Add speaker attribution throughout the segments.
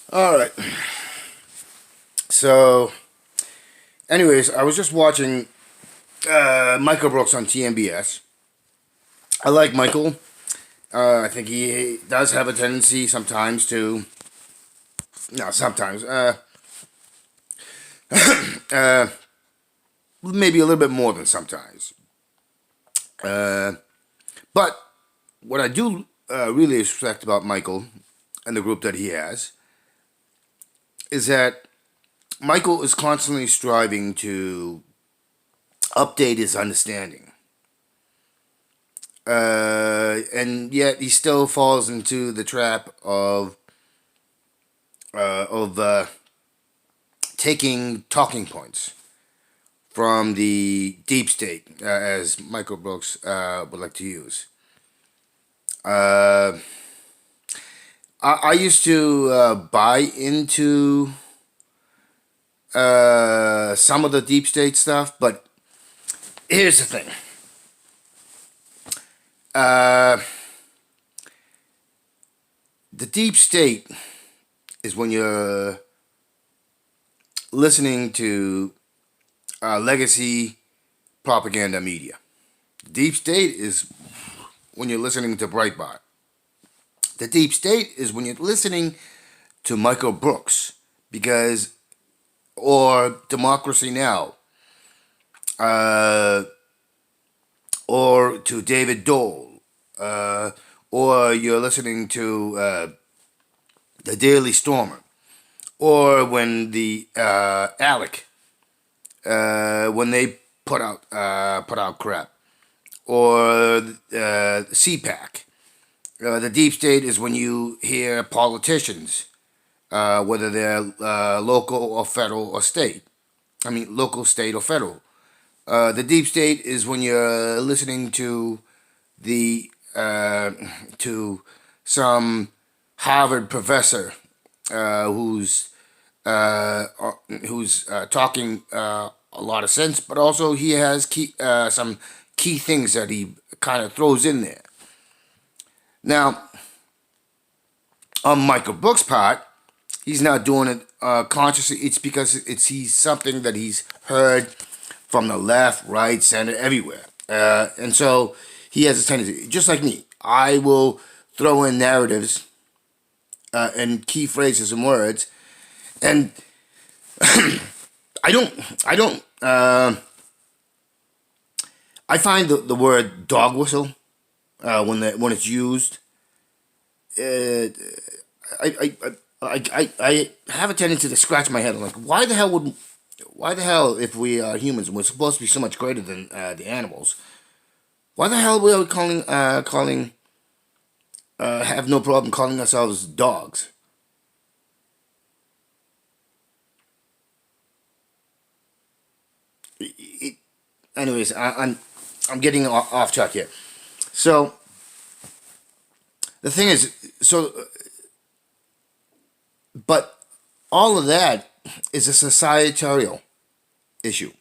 Speaker 1: All right. So, anyways, I was just watching Michael Brooks on TMBS. I like Michael. I think he does have a tendency sometimes to, no, sometimes, uh, maybe a little bit more than sometimes. Uh, but what I do really respect about Michael and the group that he has is that Michael is constantly striving to update his understanding. And yet he still falls into the trap of taking talking points from the deep state, as Michael Brooks would like to use. Uh, I used to buy into some of the deep state stuff, but here's the thing. Uh, the deep state is when you're listening to legacy propaganda media. Deep state is when you're listening to Breitbart. The deep state is when you're listening to Michael Brooks, because or Democracy Now, uh, or to David Dole, uh, or you're listening to the Daily Stormer, or when the Alec, when they put out crap, or CPAC. The deep state is when you hear politicians, whether they're local or federal or state. I mean, local, state, or federal. The deep state is when you're listening the uh, to some Harvard professor uh, who's who's talking a lot of sense, but also he has some key things that he kind of throws in there. Now, on Michael Brooks' part, he's not doing it consciously. It's because he's something that he's heard from the left, right, center, everywhere, and so he has a tendency, just like me. I will throw in narratives and key phrases and words, and I don't, I don't. I find the word dog whistle when it's used. Uh, I have a tendency to scratch my head. I'm like, why the hell, if we are humans and we're supposed to be so much greater than the animals, why the hell are we have no problem calling ourselves dogs? It, anyways, I'm getting off track here. So the thing is, but all of that is a societal issue,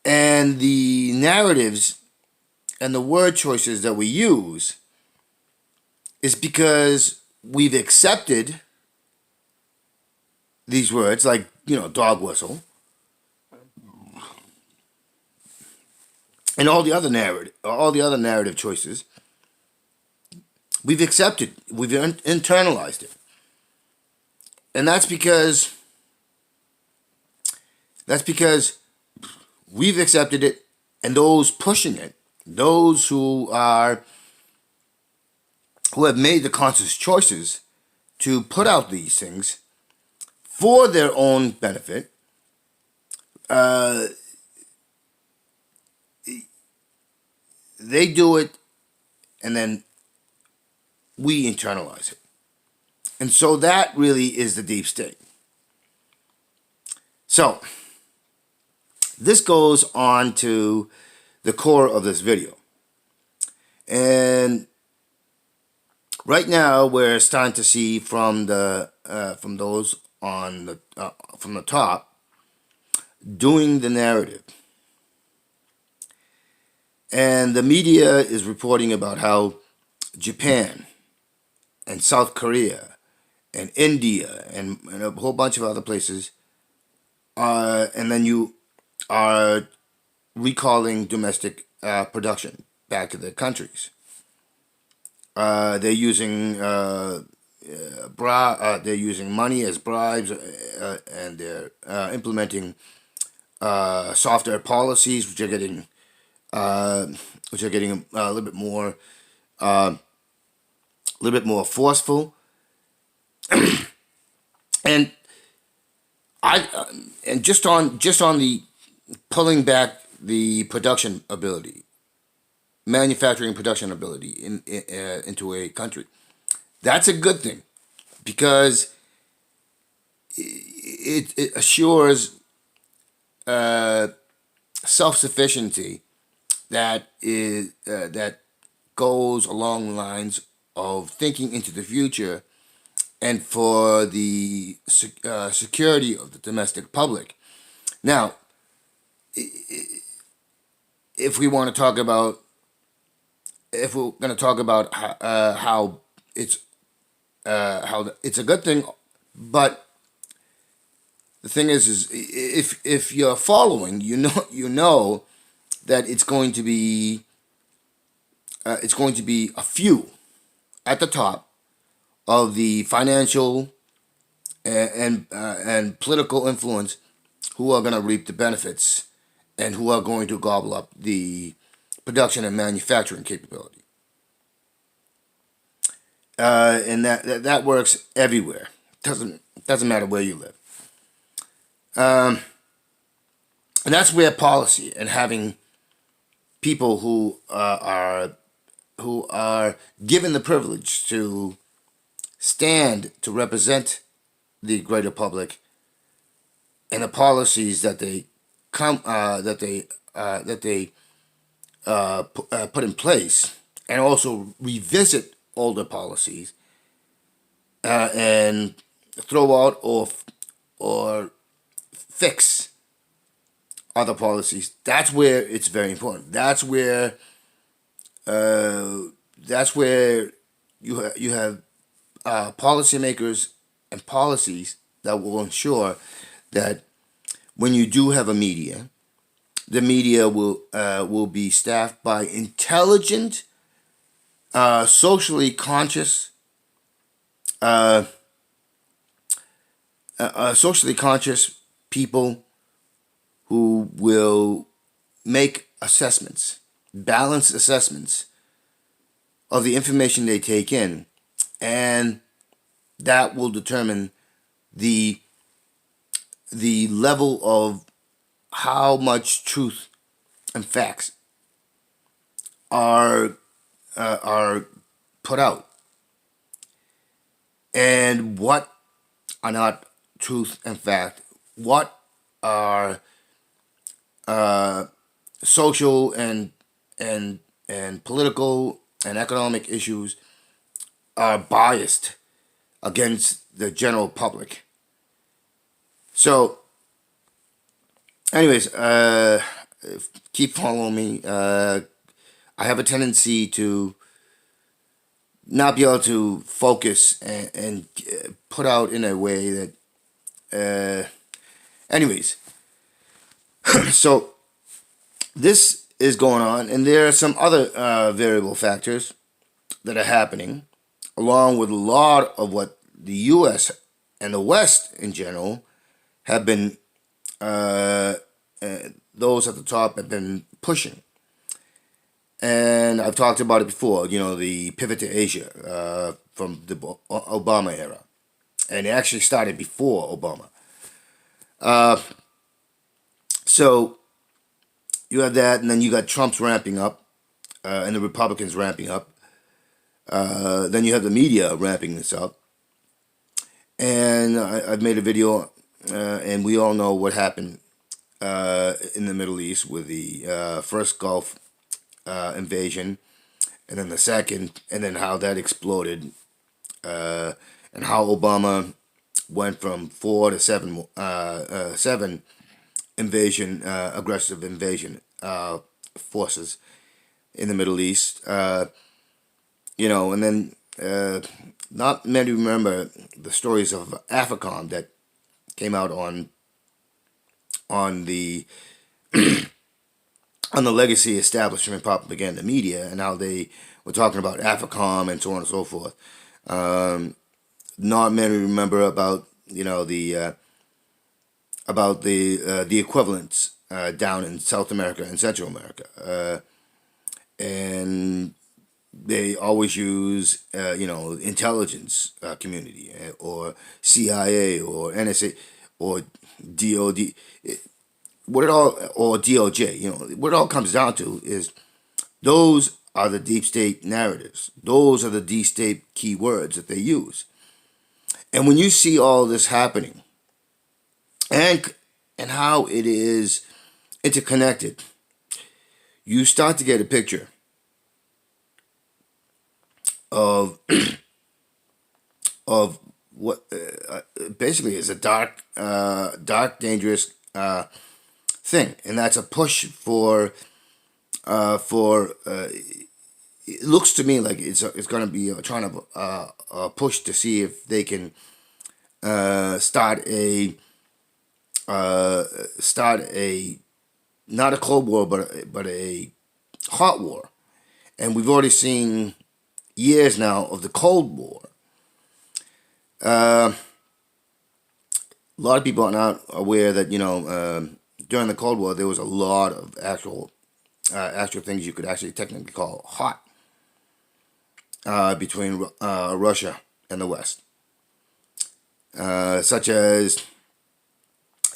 Speaker 1: and the narratives and the word choices that we use is because we've accepted these words, like dog whistle, and all the other narrative choices. We've internalized it, and that's because we've accepted it, and those pushing it, those who have made the conscious choices to put out these things for their own benefit, uh, they do it, and then we internalize it. And so that really is the deep state. So this goes on to the core of this video. And right now we're starting to see from those on the from the top doing the narrative. And the media is reporting about how Japan and South Korea and India and a whole bunch of other places, and then you are recalling domestic production back to their countries. They're using they're using money as bribes, and they're implementing softer policies, uh, which are getting a little bit more forceful. And I and just on the pulling back the production ability, manufacturing production ability into a country. That's a good thing because it assures self sufficiency that goes along the lines of thinking into the future and for the security of the domestic public. Now, if we want to talk about if we're going to talk about how it's it's a good thing, but the thing is if you're following, you know that it's going to be a few at the top of the financial and political influence who are going to reap the benefits and who are going to gobble up the production and manufacturing capability. And that works everywhere. Doesn't matter where you live. And that's where policy and having people who are given the privilege to stand to represent the greater public and the policies that they come that they put in place, and also revisit older policies and throw out or fix other policies. That's where it's very important. That's where you have policymakers and policies that will ensure that when you do have a media, the media will be staffed by intelligent, socially conscious, uh, socially conscious people who will make assessments, balanced assessments of the information they take in, and that will determine the level of how much truth and facts are put out, and what are not truth and fact, what are social and political and economic issues are biased against the general public. So, anyways, keep following me. I have a tendency to not be able to focus and put out in a way that. Anyways, so this is going on, and there are some other variable factors that are happening, along with a lot of what the U.S. and the West in general have been, those at the top have been pushing. And I've talked about it before, the pivot to Asia from the Obama era. And it actually started before Obama. So you have that, and then you got Trump's ramping up, and the Republicans ramping up. Then you have the media ramping this up. And I've made a video, and we all know what happened in the Middle East with the first Gulf invasion, and then the second, and then how that exploded, and how Obama went from 4 to 7 aggressive invasion forces in the Middle East. And then not many remember the stories of AFRICOM that came out on the on the legacy establishment propaganda media, and how they were talking about AFRICOM and so on and so forth. Um, Not many remember about the equivalents down in South America and Central America, and they always use intelligence community, or CIA or NSA or DOD. What it all Or DOJ. What it all comes down to is those are the deep state narratives. Those are the deep state keywords that they use. And when you see all this happening, and how it is interconnected, you start to get a picture of of what basically is a dark, dangerous thing, and that's a push for. It looks to me like it's going to be trying to push to see if they can start a not a cold war, but a hot war. And we've already seen years now of the Cold War. A lot of people are not aware that during the Cold War there was a lot of actual things you could actually technically call hot between Russia and the West, such as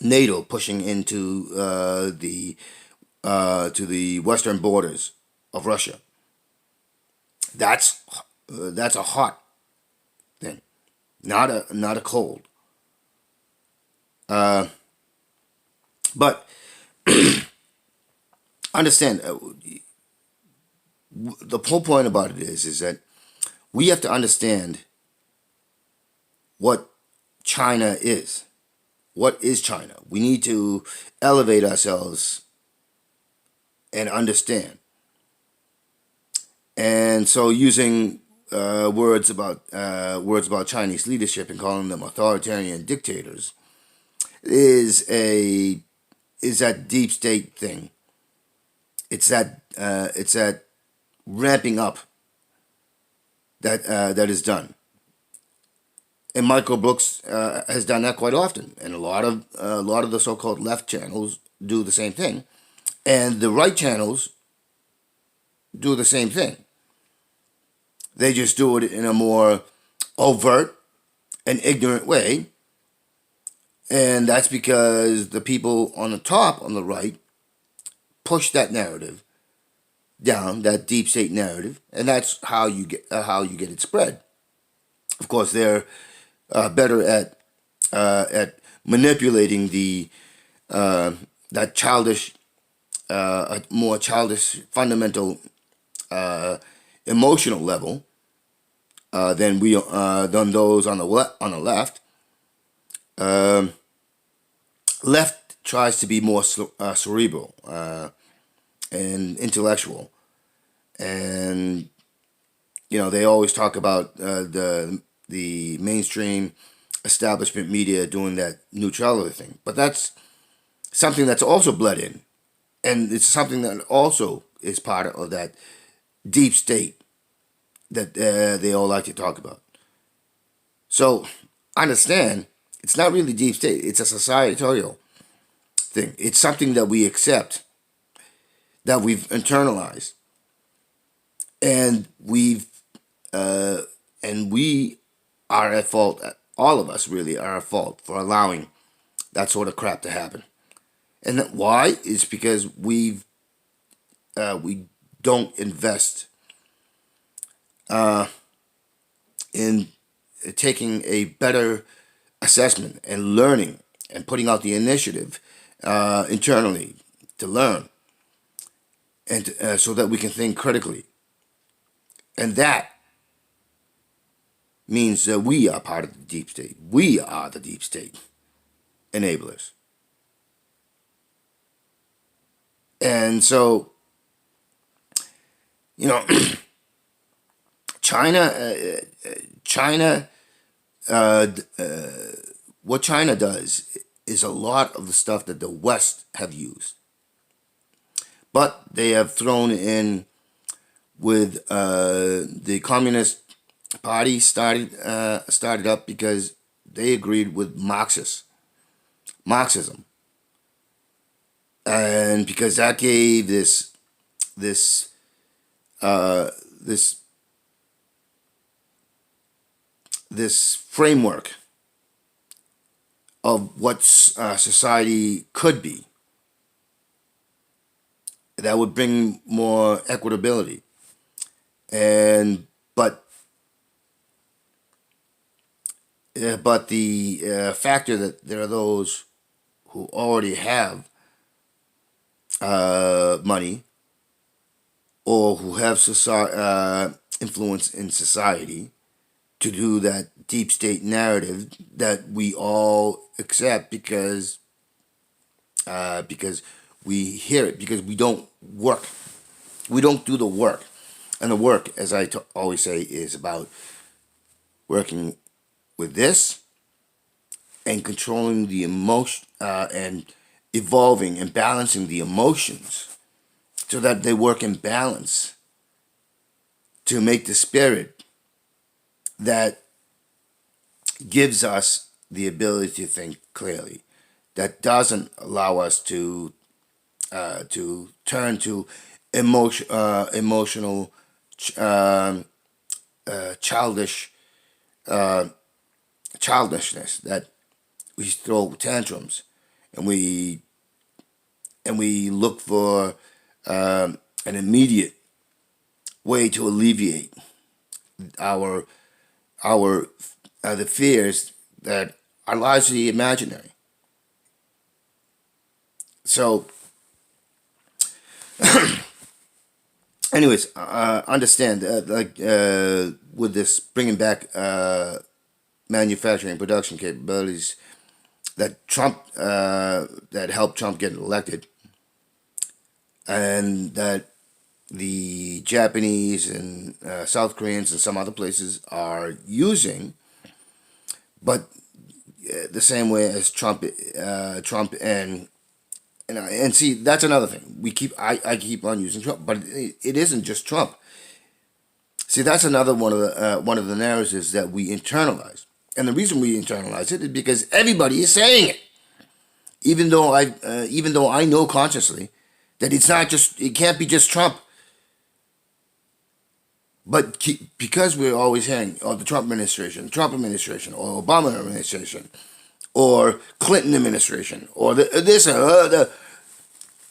Speaker 1: NATO pushing into to the western borders of Russia. That's a hot thing, not a cold. But understand, the whole point about it is that we have to understand what China is. What is China? We need to elevate ourselves and understand. And so, using words about Chinese leadership and calling them authoritarian dictators is that deep state thing. It's that ramping up that is done. And Michael Brooks has done that quite often, and a lot of the so-called left channels do the same thing, and the right channels do the same thing. They just do it in a more overt and ignorant way, and that's because the people on the top, on the right, push that narrative down, that deep state narrative, and that's how you get it spread. Of course, they're better at manipulating that childish, more childish, fundamental, emotional level than those on the left. Left tries to be more cerebral and intellectual, and they always talk about the mainstream establishment media doing that neutrality thing, but that's something that's also bled in, and it's something that also is part of that deep state that they all like to talk about. So understand, it's not really deep state. It's a societal thing. It's something that we accept, that we've internalized, and we are at fault. All of us really are at fault for allowing that sort of crap to happen. And why? It's because we don't invest in taking a better assessment and learning and putting out the initiative internally to learn, and so that we can think critically. And that means that we are part of the deep state. We are the deep state enablers. And so, China what China does is a lot of the stuff that the West have used, but they have thrown in with the Communist Party started up because they agreed with Marxism, and because that gave this uh, this this framework of what society could be that would bring more equitability. And but the factor that there are those who already have money or who have influence in society to do that deep state narrative that we all accept because we hear it, because we don't do the work. And the work, as I always say, is about working with this and controlling the emotion and evolving and balancing the emotions so that they work in balance to make the spirit that gives us the ability to think clearly, that doesn't allow us to turn to emotional childish childishness, that we throw tantrums and we look for an immediate way to alleviate our the fears that are largely imaginary. So, anyways, understand with this bringing back manufacturing and production capabilities that that helped Trump get elected, and that the Japanese and South Koreans and some other places are using, but the same way as Trump and see, that's another thing. I keep on using Trump, but it isn't just Trump. See, that's another one of the narratives that we internalize, and the reason we internalize it is because everybody is saying it. Even though I know consciously that it can't be just Trump. But because we're always hearing, oh, the Trump administration, or Obama administration, or Clinton administration, or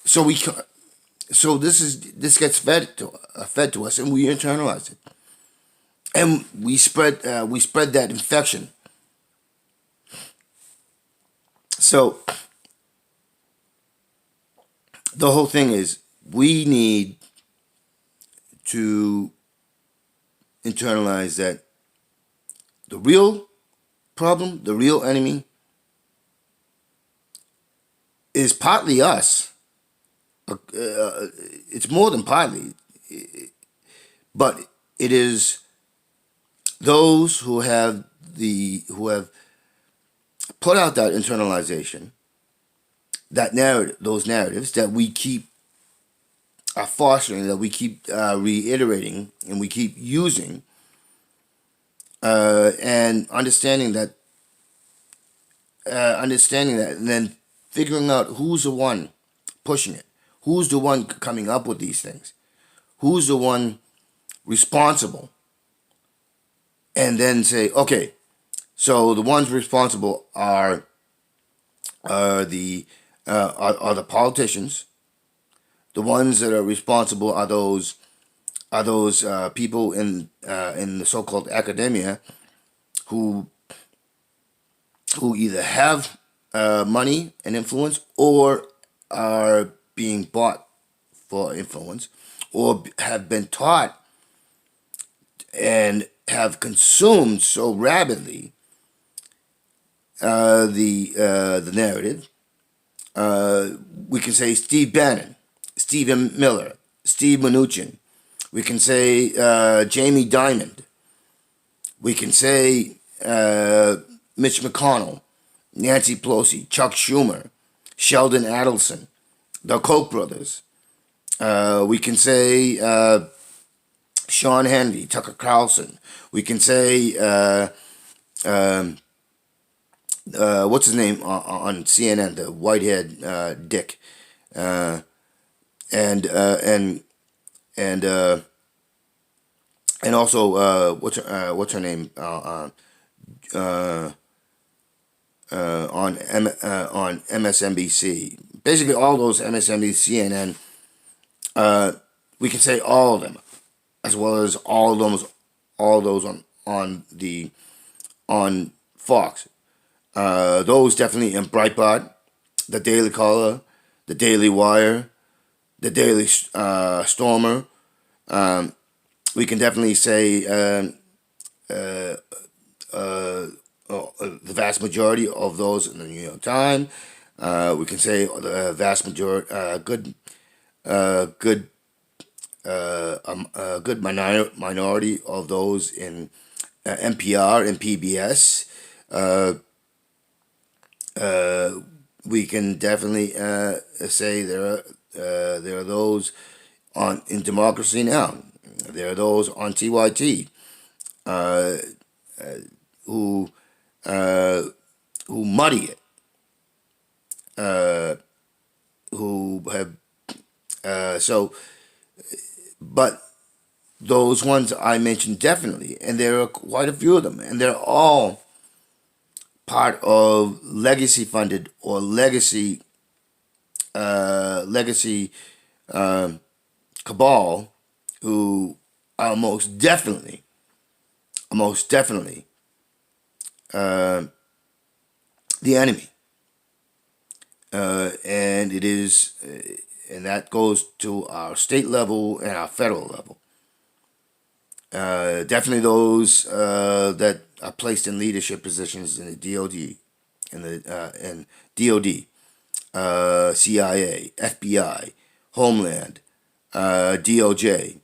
Speaker 1: so this gets fed to us, and we internalize it, and we spread that infection. So the whole thing is we need to internalize that the real problem, the real enemy, is partly us. It's more than partly, but it is those who have put out that internalization, that narrative, those narratives that we keep fostering, that we keep reiterating, and we keep using, and understanding that, and then figuring out who's the one pushing it, who's the one coming up with these things, who's the one responsible, and then say, okay, so the ones responsible are the politicians. The ones that are responsible are those people in the so-called academia who either have money and influence, or are being bought for influence, or have been taught and have consumed so rapidly the narrative. We can say Steve Bannon, Stephen Miller, Steve Mnuchin. We can say Jamie Dimon. We can say Mitch McConnell, Nancy Pelosi, Chuck Schumer, Sheldon Adelson, the Koch brothers. We can say Sean Hannity, Tucker Carlson. We can say um, what's his name on CNN, the whitehead Dick, uh, and uh, and and uh, and also what's her name uh, on MSNBC. Basically, all those MSNBC, CNN. Uh, we can say all of them, as well as all those on Fox. Those definitely in Breitbart, the Daily Caller, the Daily Wire, the Daily Stormer. Um, we can definitely say uh, the vast majority of those in the New York Times. We can say the vast majority, good, a good minority of those in NPR and PBS. Uh, uh, we can definitely say there are those on in Democracy Now. There are those on TYT uh, who uh, who muddy it, uh, who have so. But those ones I mentioned definitely, and there are quite a few of them, and they're all part of legacy funded or legacy um, cabal who are most definitely uh, the enemy, and it is, and that goes to our state level and our federal level. Definitely those that are placed in leadership positions in the DoD, in DoD, CIA, FBI, Homeland, DOJ,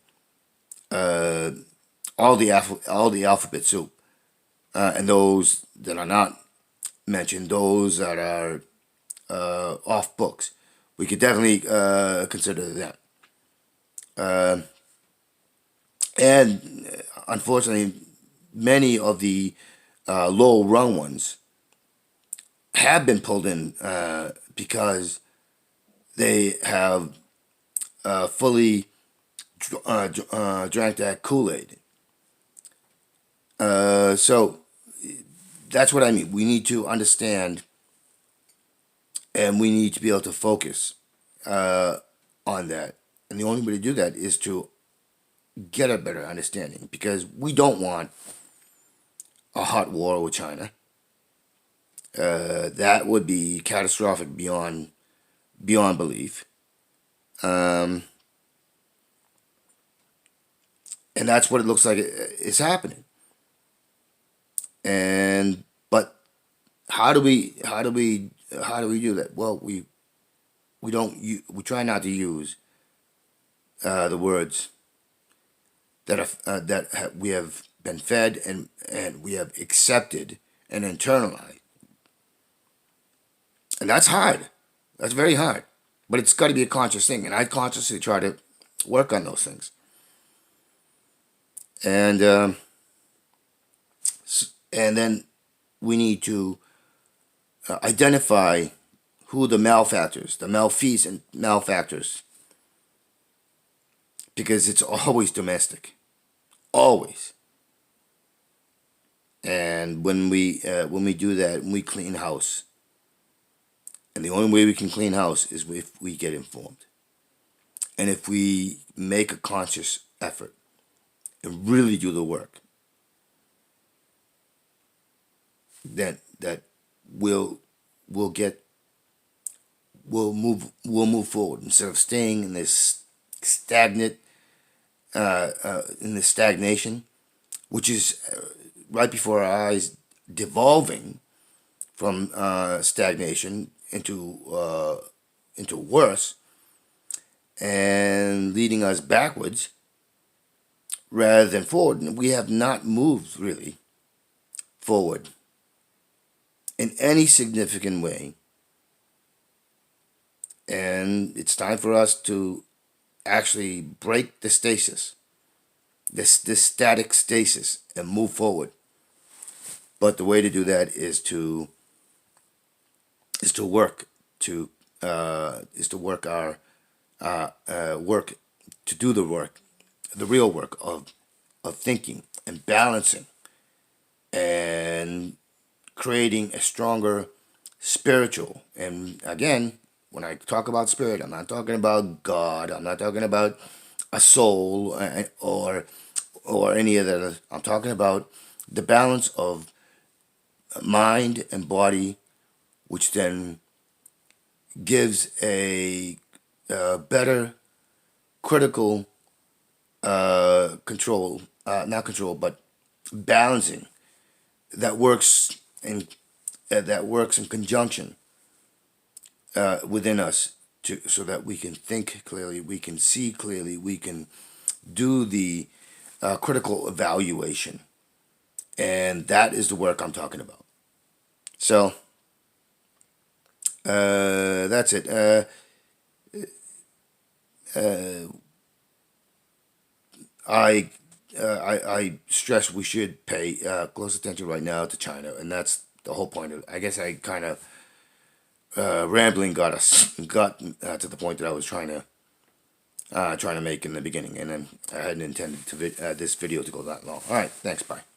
Speaker 1: uh, all the alphabet soup, and those that are not mentioned, those that are off books, we could definitely consider them. Uh, and unfortunately, many of the low rung ones have been pulled in because they have fully drank that Kool Aid. So that's what I mean. We need to understand, and we need to be able to focus on that. And the only way to do that is to get a better understanding, because we don't want a hot war with China. That would be catastrophic beyond belief. Um, and that's what it looks like is happening. And but how do we do that? Well, we don't we try not to use the words we have been fed and we have accepted and internalized, and that's hard. That's very hard, but it's got to be a conscious thing, and I consciously try to work on those things. And and then we need to identify who the malefactors, the malfeasant malefactors, because it's always domestic, always. And when we do that, when we clean house, and the only way we can clean house is if we get informed, and if we make a conscious effort and really do the work, that will will get will move forward instead of staying in this stagnant in this stagnation, which is right before our eyes, devolving from stagnation into worse, and leading us backwards rather than forward. And we have not moved really forward in any significant way, and it's time for us to actually break the stasis, this static stasis, and move forward. But the way to do that is to work to our work, to do the work, the real work of thinking and balancing and creating a stronger spiritual. And again, when I talk about spirit, I'm not talking about God. I'm not talking about a soul or any of that. I'm talking about the balance of mind and body, which then gives a better critical control, not control, but balancing that works in conjunction within us, so that we can think clearly, we can see clearly, we can do the critical evaluation, and that is the work I'm talking about. So that's it. I I stress we should pay close attention right now to China, and that's the whole point of it. I guess I kind of rambling got to the point that I was trying to make in the beginning, and then I hadn't intended to this video to go that long. All right, thanks, bye.